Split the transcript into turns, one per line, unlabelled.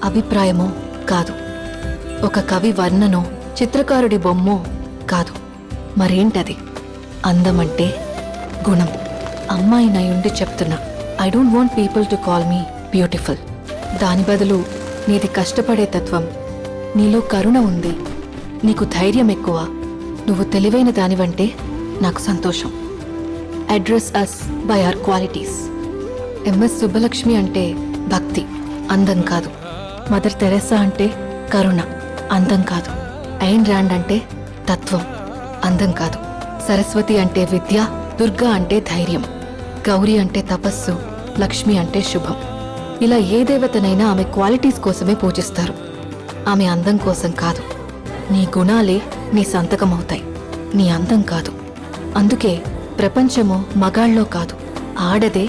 అభిప్రాయమో కాదు, ఒక కవి వర్ణనో చిత్రకారుడి బొమ్మో కాదు. మరేంటది? అందమంటే గుణం. అమ్మాయినయుండి చెప్తున్నా, I don't want people to call me beautiful. దాని బదులు నీది కష్టపడే తత్వం, నీలో కరుణ ఉంది, నీకు ధైర్యం ఎక్కువ, నువ్వు తెలివైన దానివంటే నాకు సంతోషం. Address us by our qualities. MS Subbulakshmi అంటే భక్తి, అందం కాదు. మదర్ తెరెసా అంటే కరుణ, అందం కాదు. ఐన్ ర్యాండ్ అంటే తత్వం, అందం కాదు. సరస్వతి అంటే విద్య, దుర్గా అంటే ధైర్యం, గౌరీ అంటే తపస్సు, లక్ష్మి అంటే శుభం. ఇలా ఏ దేవతనైనా ఆమె క్వాలిటీస్ కోసమే పూజిస్తారు, ఆమె అందం కోసం కాదు. నీ గుణాలే నీ సంతకమవుతాయి, నీ అందం కాదు. అందుకే ప్రపంచము మగాళ్ళలో కాదు, ఆడదే